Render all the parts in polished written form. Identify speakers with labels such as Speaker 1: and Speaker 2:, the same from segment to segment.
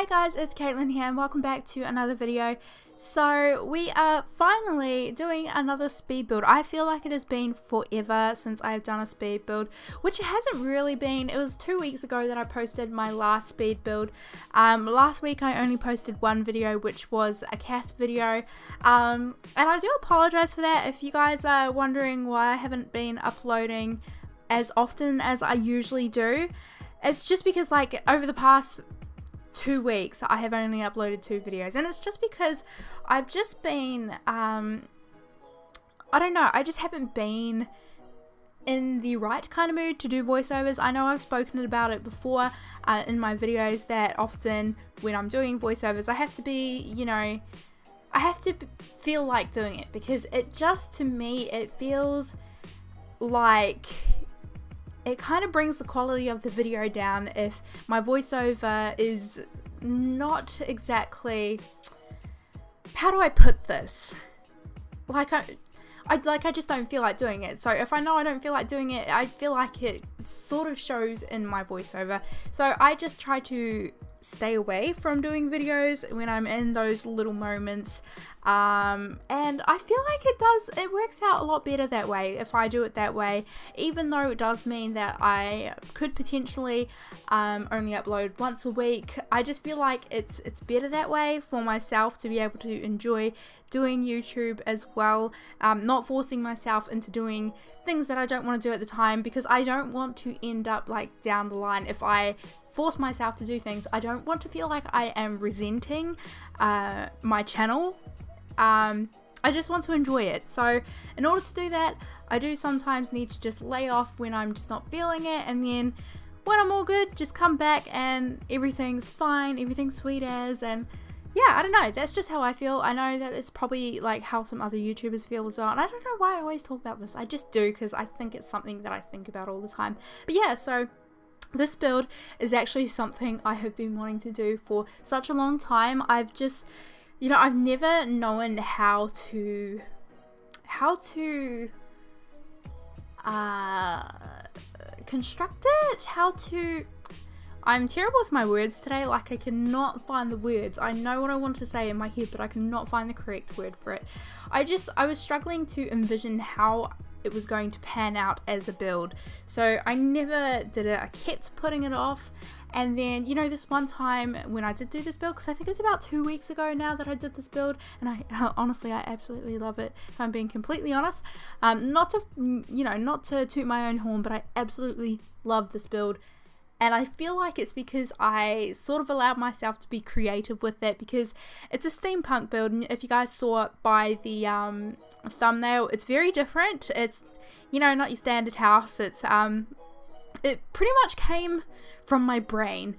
Speaker 1: Hey guys, it's Caitlin here and welcome back to another video. So we are finally doing another speed build. I feel like it has been forever since I've done a speed build, which it hasn't really been. It was 2 weeks ago that I posted my last speed build. Last week I only posted one video, which was a cast video, and I do apologize for that. If you guys are wondering why I haven't been uploading as often as I usually do, it's just because like over the past 2 weeks I have only uploaded 2 videos, and it's just because I've just been I don't know, I just haven't been in the right kind of mood to do voiceovers. I know I've spoken about it before in my videos that often when I'm doing voiceovers I have to be, you know, I have to feel like doing it, because it just, to me, it feels like it kind of brings the quality of the video down if my voiceover is not exactly, how do I put this, like I just don't feel like doing it. So if I know I don't feel like doing it, I feel like it sort of shows in my voiceover. So I just try to stay away from doing videos when I'm in those little moments, and I feel like it works out a lot better that way if I do it that way, even though it does mean that I could potentially only upload once a week. I just feel like it's better that way for myself to be able to enjoy doing YouTube as well, not forcing myself into doing things that I don't want to do at the time, because I don't want to end up like down the line, if I force myself to do things, I don't want to feel like I am resenting my channel. I just want to enjoy it. So in order to do that, I do sometimes need to just lay off when I'm just not feeling it, and then when I'm all good, just come back and everything's fine, everything's sweet as. And yeah, I don't know, that's just how I feel. I know that it's probably like how some other YouTubers feel as well, and I don't know why I always talk about this. I just do, because I think it's something that I think about all the time. But yeah, so this build is actually something I have been wanting to do for such a long time. I've just, you know, I've never known how to construct it, I'm terrible with my words today. Like, I cannot find the words. I know what I want to say in my head, but I cannot find the correct word for it. I was struggling to envision how it was going to pan out as a build, so I never did it. I kept putting it off, and then, you know, this one time when I did do this build, because I think it was about 2 weeks ago now that I did this build, and I honestly, I absolutely love it, if I'm being completely honest. Not to toot my own horn, but I absolutely love this build. And I feel like it's because I sort of allowed myself to be creative with it, because it's a steampunk build, and if you guys saw it by the thumbnail, it's very different. It's, you know, not your standard house. It's it pretty much came from my brain.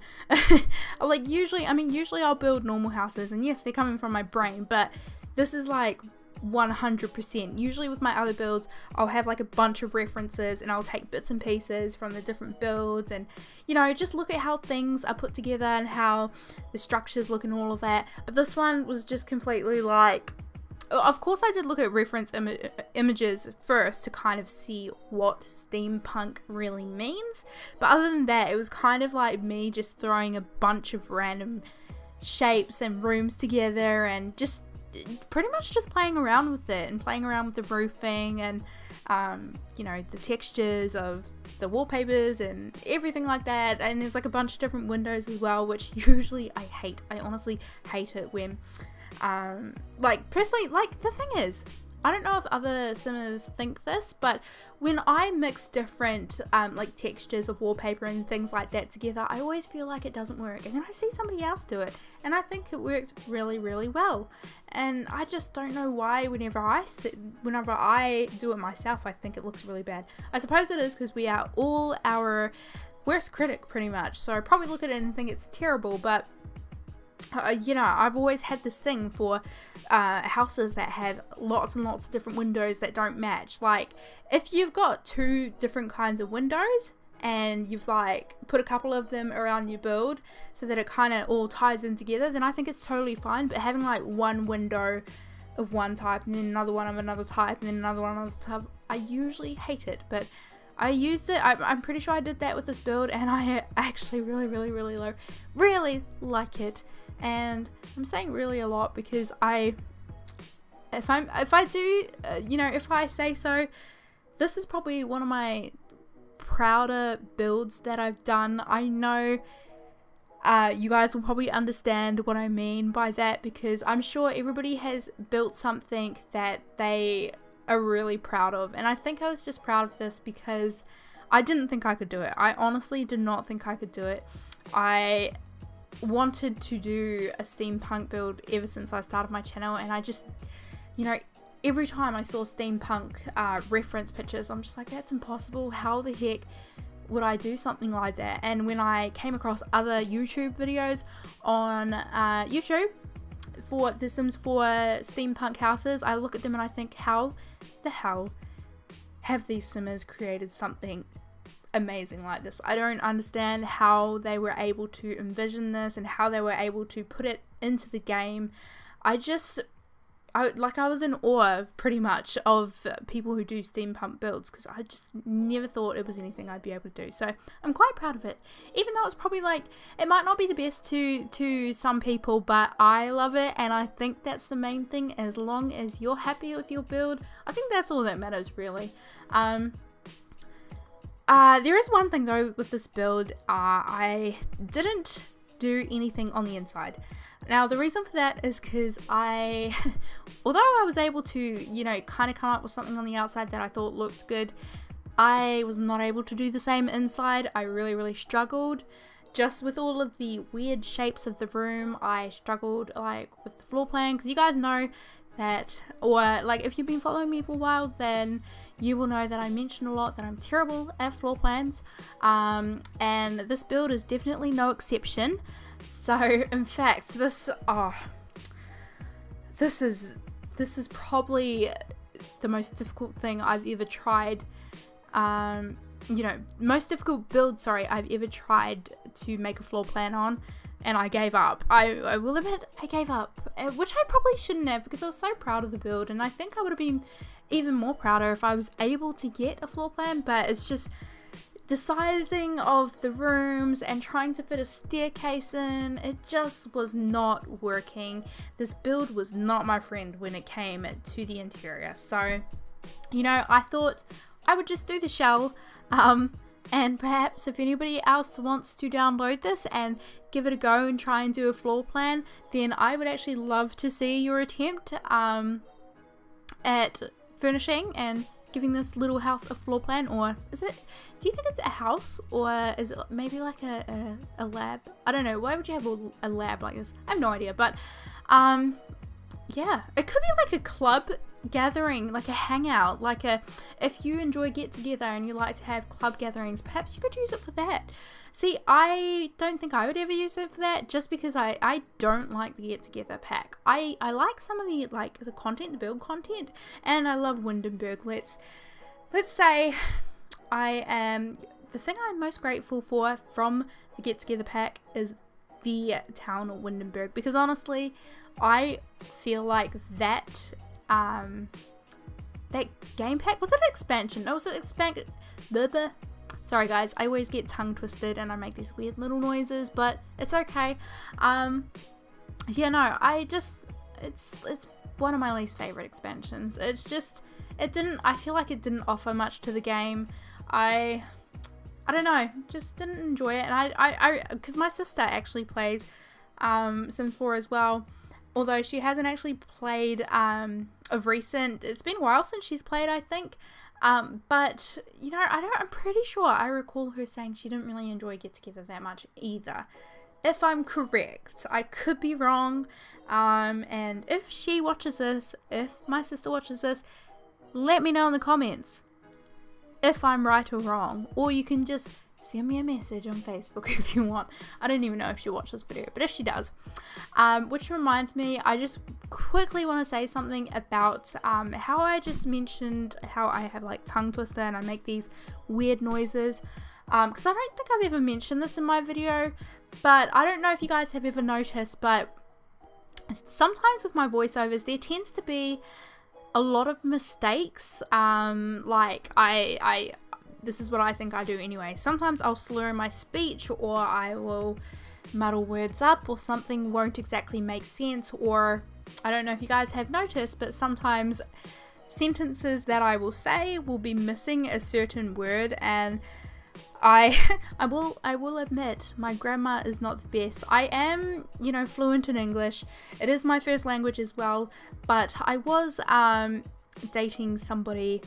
Speaker 1: Like, usually I'll build normal houses, and yes, they're coming from my brain, but this is like 100%. Usually with my other builds, I'll have like a bunch of references, and I'll take bits and pieces from the different builds, and, you know, just look at how things are put together and how the structures look and all of that. But this one was just completely like, of course I did look at reference images first to kind of see what steampunk really means, but other than that, it was kind of like me just throwing a bunch of random shapes and rooms together, and just pretty much just playing around with it, and playing around with the roofing, and you know, the textures of the wallpapers and everything like that. And there's like a bunch of different windows as well, which usually I hate. I honestly hate it when like, personally, like, the thing is, I don't know if other simmers think this, but when I mix different like textures of wallpaper and things like that together, I always feel like it doesn't work, and then I see somebody else do it and I think it works really, really well. And I just don't know why whenever I do it myself, I think it looks really bad. I suppose it is because we are all our worst critic pretty much, so I probably look at it and think it's terrible. But you know, I've always had this thing for houses that have lots and lots of different windows that don't match. Like, if you've got 2 different kinds of windows and you've like put a couple of them around your build so that it kind of all ties in together, then I think it's totally fine. But having like one window of one type and then another one of another type and then another one of another type, I usually hate it. But I used it. I'm pretty sure I did that with this build, and I actually really like it. And I'm saying really a lot because if I do, you know, if I say so, this is probably one of my prouder builds that I've done. I know you guys will probably understand what I mean by that, because I'm sure everybody has built something that they are really proud of, and I think I was just proud of this because I didn't think I could do it. I honestly did not think I could do it. I wanted to do a steampunk build ever since I started my channel, and I just, you know, every time I saw steampunk reference pictures, I'm just like, that's impossible. How the heck would I do something like that? And when I came across other YouTube videos on YouTube for The Sims 4 steampunk houses, I look at them and I think, how the hell have these simmers created something amazing like this? I don't understand how they were able to envision this and how they were able to put it into the game. I was in awe of, pretty much, of people who do steampunk builds, because I just never thought it was anything I'd be able to do. So I'm quite proud of it, even though it's probably like, it might not be the best to some people, but I love it, and I think that's the main thing. As long as you're happy with your build, I think that's all that matters, really. There is one thing though with this build. I didn't do anything on the inside. Now, the reason for that is because although I was able to, you know, kind of come up with something on the outside that I thought looked good, I was not able to do the same inside. I really struggled just with all of the weird shapes of the room. I struggled like with the floor plan, because you guys know that, or like if you've been following me for a while, then you will know that I mention a lot that I'm terrible at floor plans, and this build is definitely no exception. So in fact, this is probably the most difficult thing I've ever tried, you know, most difficult build, sorry, I've ever tried to make a floor plan on, and I gave up. I will admit, I gave up, which I probably shouldn't have, because I was so proud of the build, and I think I would have been even more prouder if I was able to get a floor plan. But it's just the sizing of the rooms and trying to fit a staircase in, it just was not working. This build was not my friend when it came to the interior. So, you know, I thought I would just do the shell, and perhaps if anybody else wants to download this and give it a go and try and do a floor plan, then I would actually love to see your attempt at furnishing and giving this little house a floor plan. Or do you think it's a house, or is it maybe like a lab? I don't know, why would you have a lab like this? I have no idea, but yeah, it could be like a club gathering, like a hangout, like if you enjoy get together and you like to have club gatherings, perhaps you could use it for that. See, I don't think I would ever use it for that, just because I don't like the get together pack. I like some of the, like, the content, the build content, and I love Windenburg. Let's say the thing I'm most grateful for from the get together pack is the town of Wondershare, because honestly I feel like that game pack, was it an expansion? No, was it expansion? Sorry guys, I always get tongue twisted and I make these weird little noises, but it's okay. Yeah, no, it's one of my least favorite expansions. It's just, I feel like it didn't offer much to the game. I don't know, just didn't enjoy it. And because my sister actually plays Sims 4 as well, although she hasn't actually played of recent. It's been a while since she's played, I think. But you know, I'm pretty sure I recall her saying she didn't really enjoy Get Together that much either, if I'm correct. I could be wrong. And if she watches this, if my sister watches this, let me know in the comments if I'm right or wrong, or you can just send me a message on Facebook if you want. I don't even know if she watched this video, but if she does, which reminds me, I just quickly want to say something about how I just mentioned how I have like tongue twister and I make these weird noises, because I don't think I've ever mentioned this in my video, but I don't know if you guys have ever noticed, but sometimes with my voiceovers there tends to be a lot of mistakes. Like this is what I think I do anyway. Sometimes I'll slur my speech, or I will muddle words up, or something won't exactly make sense, or I don't know if you guys have noticed, but sometimes sentences that I will say will be missing a certain word, and I will admit my grammar is not the best. I am, fluent in English. It is my first language as well, but I was dating somebody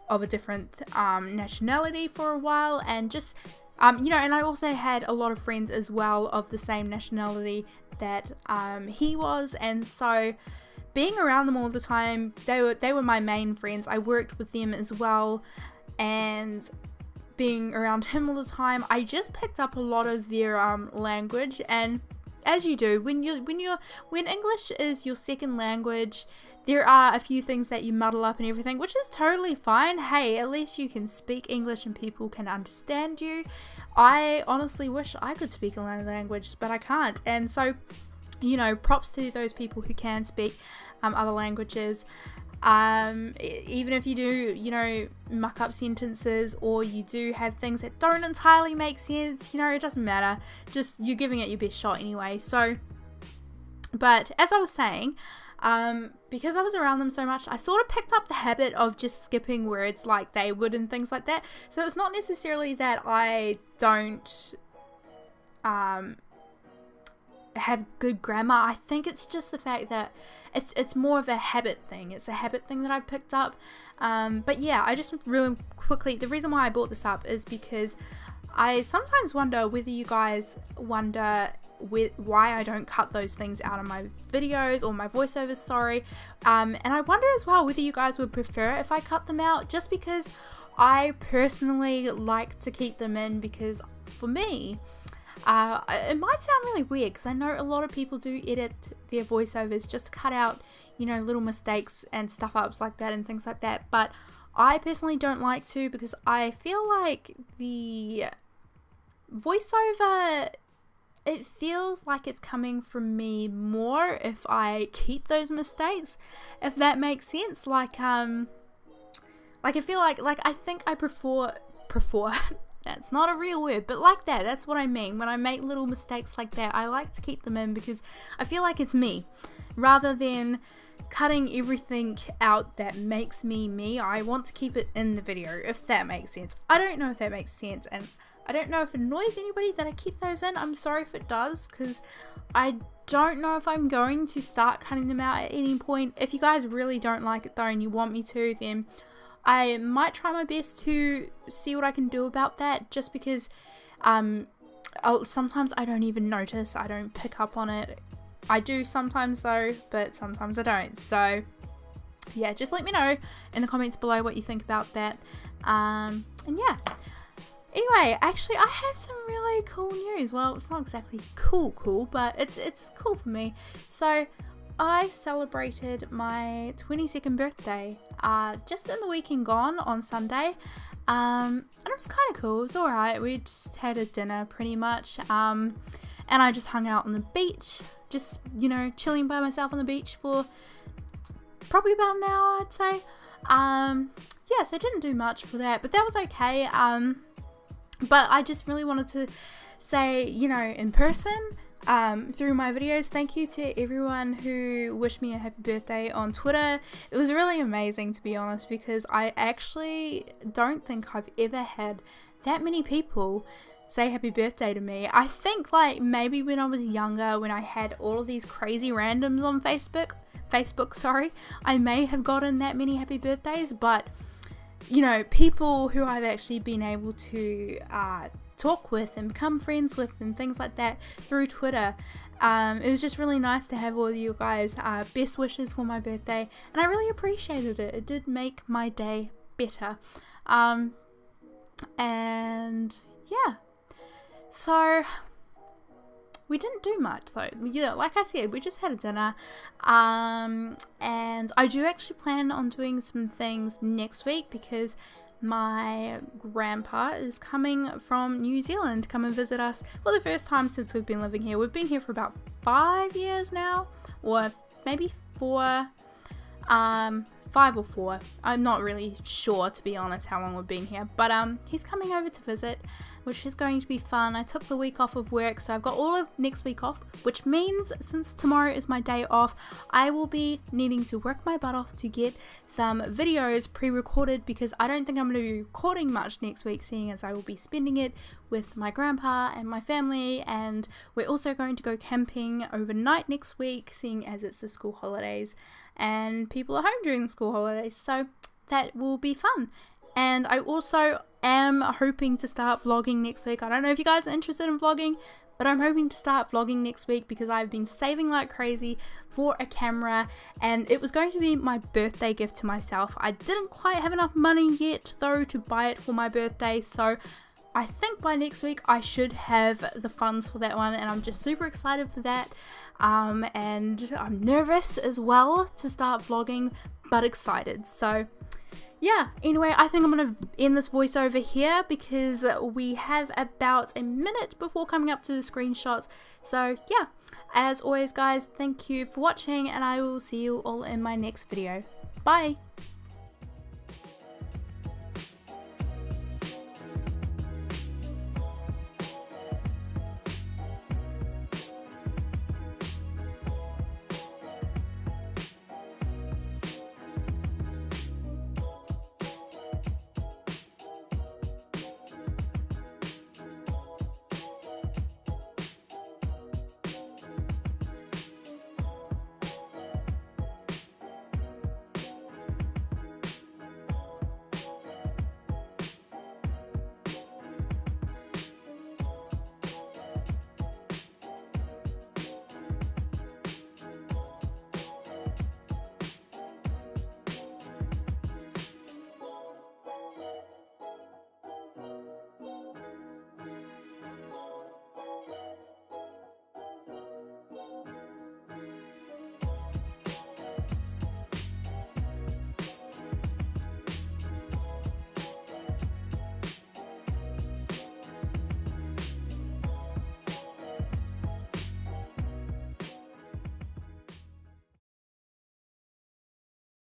Speaker 1: of a different nationality for a while, and just and I also had a lot of friends as well of the same nationality that he was, and so being around them all the time, they were my main friends. I worked with them as well, and being around him all the time, I just picked up a lot of their language. And as you do when English is your second language, there are a few things that you muddle up and everything, which is totally fine. Hey, at least you can speak English and people can understand you. I honestly wish I could speak another language, but I can't. And so, props to those people who can speak other languages. Even if you do, muck up sentences, or you do have things that don't entirely make sense, it doesn't matter. Just, you're giving it your best shot anyway. So, but as I was saying, because I was around them so much, I sort of picked up the habit of just skipping words like they would and things like that. So it's not necessarily that I don't, have good grammar. I think it's just the fact that it's more of a habit thing. It's a habit thing that I picked up. But yeah, I just really quickly, the reason why I brought this up is because I sometimes wonder whether you guys wonder why I don't cut those things out of my videos or my voiceovers, sorry. And I wonder as well whether you guys would prefer if I cut them out, just because I personally like to keep them in, because for me, it might sound really weird, because I know a lot of people do edit their voiceovers just to cut out, little mistakes and stuff ups like that and things like that, but I personally don't like to, because I feel like the voiceover, it feels like it's coming from me more if I keep those mistakes, if that makes sense. Like I feel like I think I prefer that's not a real word, but like that's what I mean. When I make little mistakes like that, I like to keep them in, because I feel like it's me, rather than cutting everything out that makes me. I want to keep it in the video, if that makes sense. I don't know if that makes sense, and I don't know if it annoys anybody that I keep those in. I'm sorry if it does, because I don't know if I'm going to start cutting them out at any point. If you guys really don't like it though, and you want me to, then I might try my best to see what I can do about that, just because sometimes I don't even notice, I don't pick up on it. I do sometimes though, but sometimes I don't. So yeah, just let me know in the comments below what you think about that. And yeah, anyway, actually I have some really cool news. Well, it's not exactly cool, but it's cool for me. So I celebrated my 22nd birthday just in the weekend gone on Sunday, and it was kind of cool. It was alright. We just had a dinner pretty much, and I just hung out on the beach, just chilling by myself on the beach for probably about an hour, I'd say. Yeah, so I didn't do much for that, but that was okay. But I just really wanted to say, in person, through my videos, thank you to everyone who wished me a happy birthday on Twitter. It was really amazing, to be honest, because I actually don't think I've ever had that many people say happy birthday to me. I think like maybe when I was younger, when I had all of these crazy randoms on Facebook, I may have gotten that many happy birthdays, but people who I've actually been able to talk with and become friends with and things like that through Twitter, it was just really nice to have all of you guys best wishes for my birthday, and I really appreciated it. It did make my day better. And yeah, so we didn't do much, so yeah, like I said, we just had a dinner, and I do actually plan on doing some things next week, because my grandpa is coming from New Zealand to come and visit us for the first time since we've been living here. We've been here for about 5 years now, or maybe 4. 5 or 4. I'm not really sure, to be honest, how long we've been here, but he's coming over to visit, which is going to be fun. I took the week off of work, so I've got all of next week off, which means since tomorrow is my day off, I will be needing to work my butt off to get some videos pre-recorded, because I don't think I'm going to be recording much next week, seeing as I will be spending it with my grandpa and my family, and we're also going to go camping overnight next week, seeing as it's the school holidays and people are home during the school holidays, so that will be fun. And I also am hoping to start vlogging next week. I don't know if you guys are interested in vlogging, but I'm hoping to start vlogging next week because I've been saving like crazy for a camera, and it was going to be my birthday gift to myself. I didn't quite have enough money yet though to buy it for my birthday, so I think by next week I should have the funds for that one, and I'm just super excited for that. And I'm nervous as well to start vlogging, but excited. So yeah, anyway, I think I'm going to end this voiceover here because we have about a minute before coming up to the screenshots. So yeah, as always guys, thank you for watching, and I will see you all in my next video. Bye!